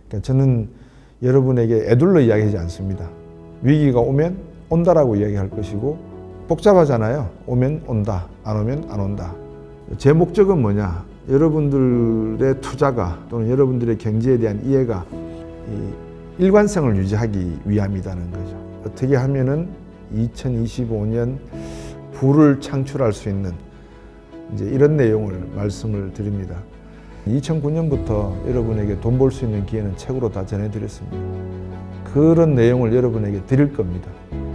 그러니까 저는 여러분에게 애둘러 이야기하지 않습니다. 위기가 오면 온다라고 이야기할 것이고, 복잡하잖아요. 오면 온다, 안 오면 안 온다. 제 목적은 뭐냐? 여러분들의 투자가 또는 여러분들의 경제에 대한 이해가 일관성을 유지하기 위함이라는 거죠. 어떻게 하면은 2025년 부를 창출할 수 있는 이제 이런 내용을 말씀을 드립니다. 2009년부터 여러분에게 돈 벌 수 있는 기회는 책으로 다 전해드렸습니다. 그런 내용을 여러분에게 드릴 겁니다.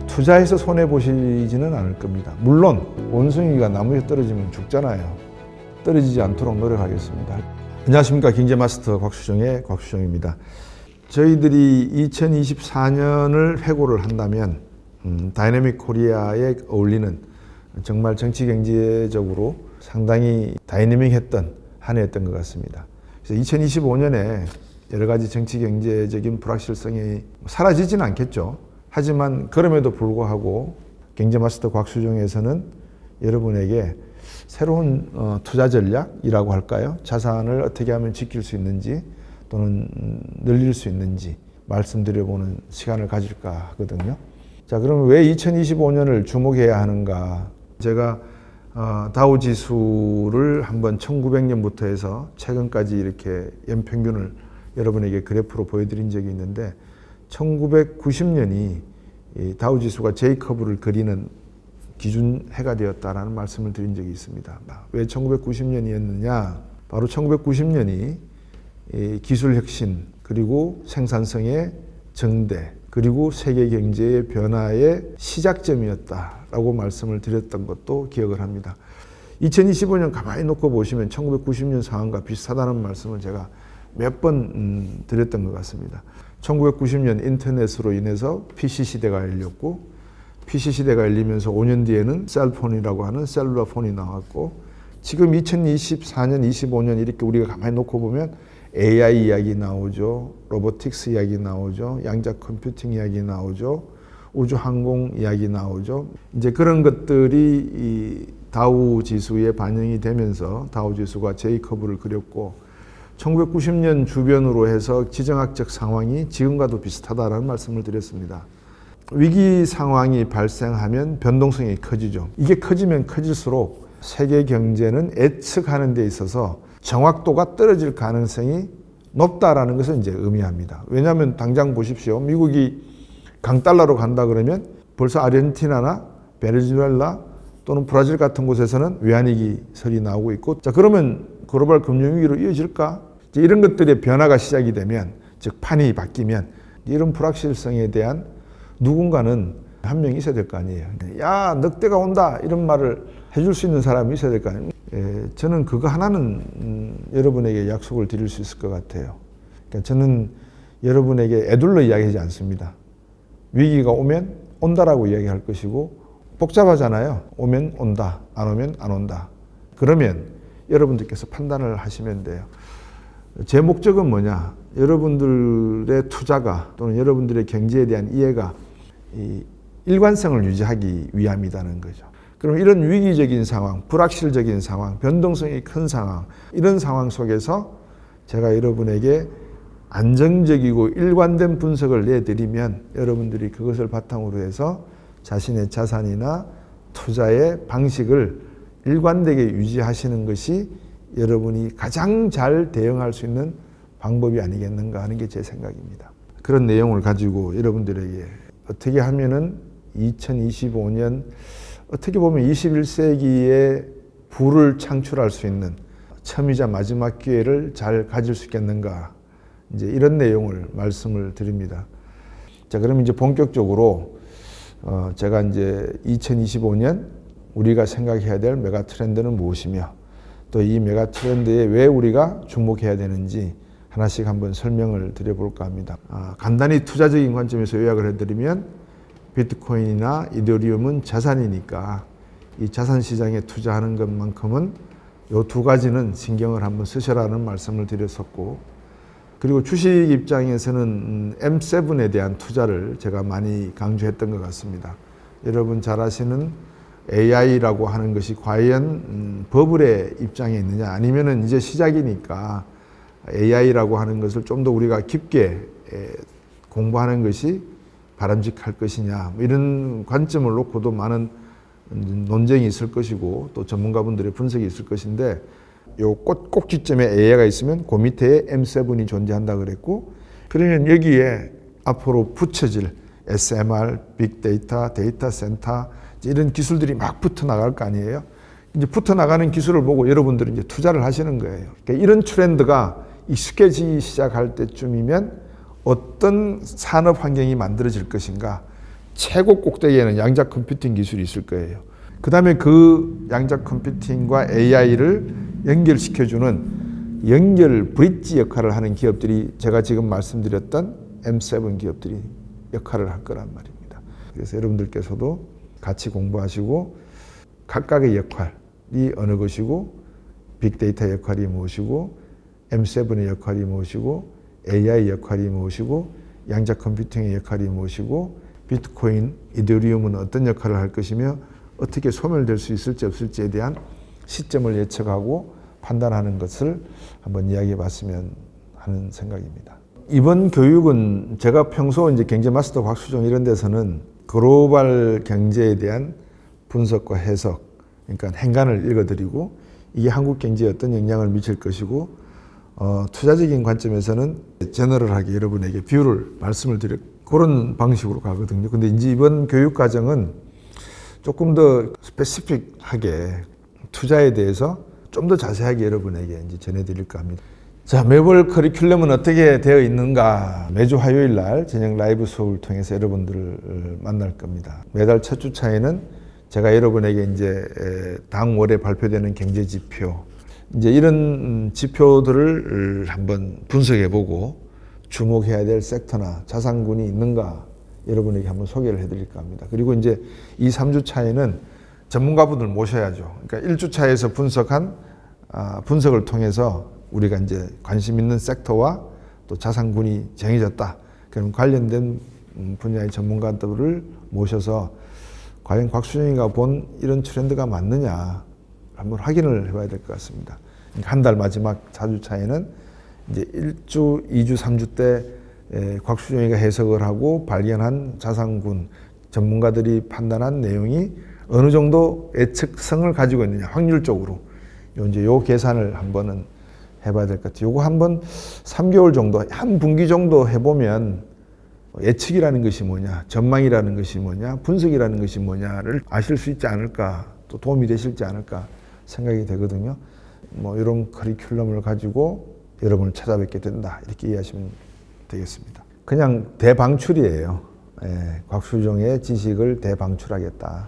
투자해서 손해보시지는 않을 겁니다. 물론 원숭이가 나무에 떨어지면 죽잖아요. 떨어지지 않도록 노력하겠습니다. 안녕하십니까. 경제마스터 곽수정의 곽수정입니다. 저희들이 2024년을 회고를 한다면 다이내믹 코리아에 어울리는 정말 정치 경제적으로 상당히 다이내믹했던 한 해였던 것 같습니다. 그래서 2025년에 여러 가지 정치 경제적인 불확실성이 사라지지는 않겠죠. 하지만 그럼에도 불구하고 경제마스터 곽수정에서는 여러분에게 새로운 투자 전략이라고 할까요? 자산을 어떻게 하면 지킬 수 있는지 또는 늘릴 수 있는지 말씀드려보는 시간을 가질까 하거든요. 자, 그러면 왜 2025년을 주목해야 하는가? 제가 다우 지수를 한번 1900년부터 해서 최근까지 이렇게 연평균을 여러분에게 그래프로 보여드린 적이 있는데 1990년이 다우 지수가 J커브를 그리는 기준 해가 되었다라는 말씀을 드린 적이 있습니다. 왜 1990년이었느냐? 바로 1990년이 기술 혁신 그리고 생산성의 정대 그리고 세계 경제의 변화의 시작점이었다라고 말씀을 드렸던 것도 기억을 합니다. 2025년 가만히 놓고 보시면 1990년 상황과 비슷하다는 말씀을 제가 몇 번 드렸던 것 같습니다. 1990년 인터넷으로 인해서 PC 시대가 열렸고 PC 시대가 열리면서 5년 뒤에는 셀폰이라고 하는 셀룰러 폰이 나왔고 지금 2024년, 25년 이렇게 우리가 가만히 놓고 보면 AI 이야기 나오죠. 로보틱스 이야기 나오죠. 양자 컴퓨팅 이야기 나오죠. 우주 항공 이야기 나오죠. 이제 그런 것들이 이 다우 지수에 반영이 되면서 다우 지수가 J커브를 그렸고 1990년 주변으로 해서 지정학적 상황이 지금과도 비슷하다라는 말씀을 드렸습니다. 위기 상황이 발생하면 변동성이 커지죠. 이게 커지면 커질수록 세계 경제는 예측하는 데 있어서 정확도가 떨어질 가능성이 높다라는 것을 이제 의미합니다. 왜냐하면 당장 보십시오. 미국이 강달러로 간다 그러면 벌써 아르헨티나나 베네수엘라 또는 브라질 같은 곳에서는 외환위기 설이 나오고 있고 자 그러면 글로벌 금융위기로 이어질까? 이런 것들의 변화가 시작이 되면 즉 판이 바뀌면 이런 불확실성에 대한 누군가는 한 명이 있어야 될 거 아니에요. 야 늑대가 온다 이런 말을 해줄 수 있는 사람이 있어야 될 거 아니에요. 저는 그거 하나는 여러분에게 약속을 드릴 수 있을 것 같아요. 그러니까 저는 여러분에게 애둘러 이야기하지 않습니다. 위기가 오면 온다라고 이야기할 것이고 복잡하잖아요. 오면 온다, 안 오면 안 온다. 그러면 여러분들께서 판단을 하시면 돼요. 제 목적은 뭐냐? 여러분들의 투자가 또는 여러분들의 경제에 대한 이해가 이 일관성을 유지하기 위함이라는 거죠. 그럼 이런 위기적인 상황, 불확실적인 상황, 변동성이 큰 상황, 이런 상황 속에서 제가 여러분에게 안정적이고 일관된 분석을 내드리면 여러분들이 그것을 바탕으로 해서 자신의 자산이나 투자의 방식을 일관되게 유지하시는 것이 여러분이 가장 잘 대응할 수 있는 방법이 아니겠는가 하는 게 제 생각입니다. 그런 내용을 가지고 여러분들에게 어떻게 하면은 2025년 어떻게 보면 21세기의 부를 창출할 수 있는 처음이자 마지막 기회를 잘 가질 수 있겠는가 이제 이런 내용을 말씀을 드립니다. 자, 그럼 이제 본격적으로 제가 이제 2025년 우리가 생각해야 될 메가 트렌드는 무엇이며 또 이 메가 트렌드에 왜 우리가 주목해야 되는지 하나씩 한번 설명을 드려볼까 합니다. 간단히 투자적인 관점에서 요약을 해드리면 비트코인이나 이더리움은 자산이니까 이 자산 시장에 투자하는 것만큼은 이 두 가지는 신경을 한번 쓰시라는 말씀을 드렸었고 그리고 주식 입장에서는 M7에 대한 투자를 제가 많이 강조했던 것 같습니다. 여러분 잘 아시는 AI라고 하는 것이 과연 버블의 입장에 있느냐 아니면은 이제 시작이니까 AI라고 하는 것을 좀 더 우리가 깊게 공부하는 것이 바람직할 것이냐 이런 관점을 놓고도 많은 논쟁이 있을 것이고 또 전문가분들의 분석이 있을 것인데 요 꼭지점에 AI가 있으면 그 밑에 M7이 존재한다 그랬고 그러면 여기에 앞으로 붙여질 SMR, 빅데이터, 데이터 센터 이런 기술들이 막 붙어 나갈 거 아니에요. 이제 붙어 나가는 기술을 보고 여러분들은 이제 투자를 하시는 거예요. 그러니까 이런 트렌드가 익숙해지기 시작할 때쯤이면 어떤 산업 환경이 만들어질 것인가. 최고 꼭대기에는 양자 컴퓨팅 기술이 있을 거예요. 그 다음에 그 양자 컴퓨팅과 AI를 연결시켜주는 연결 브릿지 역할을 하는 기업들이 제가 지금 말씀드렸던 M7 기업들이 역할을 할 거란 말입니다. 그래서 여러분들께서도 같이 공부하시고 각각의 역할이 어느 것이고 빅데이터 역할이 무엇이고 M7의 역할이 무엇이고 AI 역할이 무엇이고 양자 컴퓨팅의 역할이 무엇이고 비트코인, 이더리움은 어떤 역할을 할 것이며 어떻게 소멸될 수 있을지 없을지에 대한 시점을 예측하고 판단하는 것을 한번 이야기해 봤으면 하는 생각입니다. 이번 교육은 제가 평소 이제 경제 마스터 곽수종 이런 데서는 글로벌 경제에 대한 분석과 해석, 그러니까 행간을 읽어드리고 이게 한국 경제에 어떤 영향을 미칠 것이고 투자적인 관점에서는 제너럴하게 여러분에게 비율을 말씀을 드려 그런 방식으로 가거든요. 근데 이제 이번 교육 과정은 조금 더 스페시픽하게 투자에 대해서 좀 더 자세하게 여러분에게 이제 전해드릴까 합니다. 자, 매월 커리큘럼은 어떻게 되어 있는가? 매주 화요일 날 저녁 라이브 수업을 통해서 여러분들을 만날 겁니다. 매달 첫 주차에는 제가 여러분에게 이제 당월에 발표되는 경제 지표, 이제 이런 지표들을 한번 분석해 보고 주목해야 될 섹터나 자산군이 있는가 여러분에게 한번 소개를 해 드릴까 합니다. 그리고 이제 이 3주 차에는 전문가분들 모셔야죠. 그러니까 1주 차에서 분석한 분석을 통해서 우리가 이제 관심 있는 섹터와 또 자산군이 정해졌다. 그럼 관련된 분야의 전문가들을 모셔서 과연 곽수종이가 본 이런 트렌드가 맞느냐 한번 확인을 해봐야 될 것 같습니다. 그러니까 한 달 마지막 4주 차에는 이제 1주, 2주, 3주 때 곽수종이가 해석을 하고 발견한 자산군 전문가들이 판단한 내용이 어느 정도 예측성을 가지고 있느냐 확률적으로 이제 요 계산을 한번은 해봐야 될 것 같아요. 요거 한번 3개월 정도, 한 분기 정도 해보면 예측이라는 것이 뭐냐, 전망이라는 것이 뭐냐, 분석이라는 것이 뭐냐를 아실 수 있지 않을까, 또 도움이 되실지 않을까 생각이 되거든요. 뭐 이런 커리큘럼을 가지고 여러분을 찾아뵙게 된다 이렇게 이해하시면 되겠습니다. 그냥 대방출이에요. 곽수종의 지식을 대방출하겠다.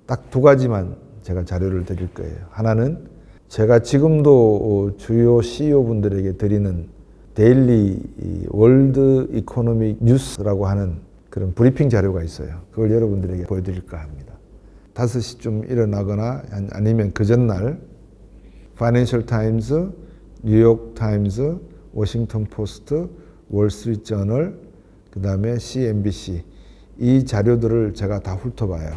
딱 두 가지만 제가 자료를 드릴 거예요. 하나는 제가 지금도 주요 CEO분들에게 드리는 데일리 월드 이코노믹 뉴스라고 하는 그런 브리핑 자료가 있어요. 그걸 여러분들에게 보여드릴까 합니다. 5시쯤 일어나거나 아니면 그 전날 파이낸셜 타임즈, 뉴욕 타임즈, 워싱턴 포스트, 월스트리트 저널, 그 다음에 CNBC 이 자료들을 제가 다 훑어봐요.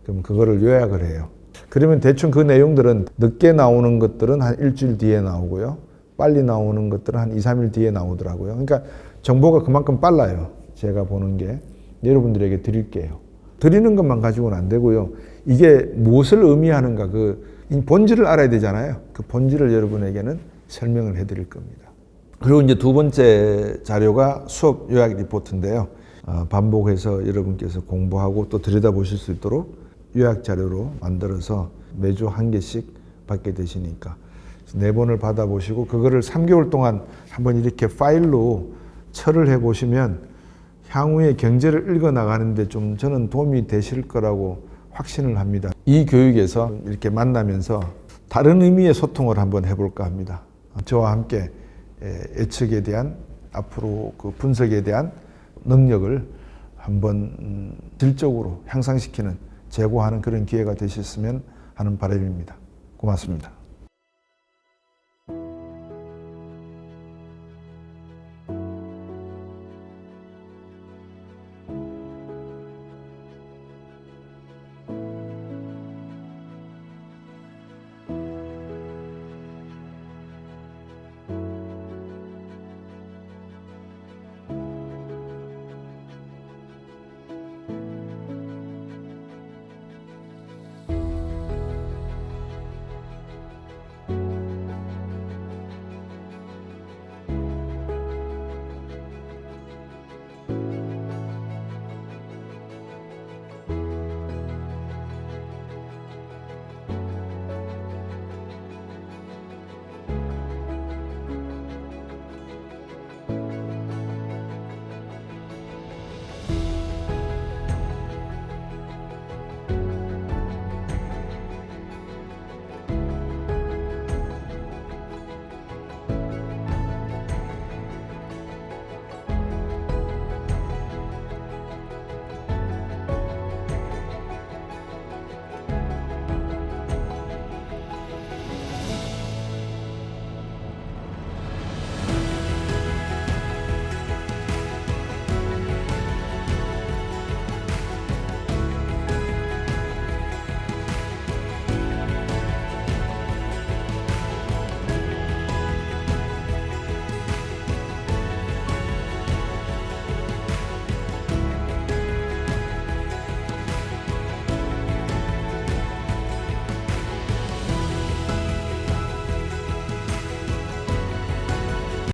그럼 그거를 요약을 해요. 그러면 대충 그 내용들은 늦게 나오는 것들은 한 일주일 뒤에 나오고요. 빨리 나오는 것들은 한 2, 3일 뒤에 나오더라고요. 그러니까 정보가 그만큼 빨라요. 제가 보는 게. 여러분들에게 드릴게요. 드리는 것만 가지고는 안 되고요. 이게 무엇을 의미하는가 그 본질을 알아야 되잖아요. 그 본질을 여러분에게는 설명을 해드릴 겁니다. 그리고 이제 두 번째 자료가 수업 요약 리포트인데요. 반복해서 여러분께서 공부하고 또 들여다보실 수 있도록 요약 자료로 만들어서 매주 한 개씩 받게 되시니까 4번을 받아보시고 그거를 3개월 동안 한번 이렇게 파일로 처리를 해보시면 향후에 경제를 읽어나가는데 좀 저는 도움이 되실 거라고 확신을 합니다. 이 교육에서 이렇게 만나면서 다른 의미의 소통을 한번 해볼까 합니다. 저와 함께 예측에 대한 앞으로 그 분석에 대한 능력을 한번 질적으로 향상시키는 제고하는 그런 기회가 되셨으면 하는 바람입니다. 고맙습니다.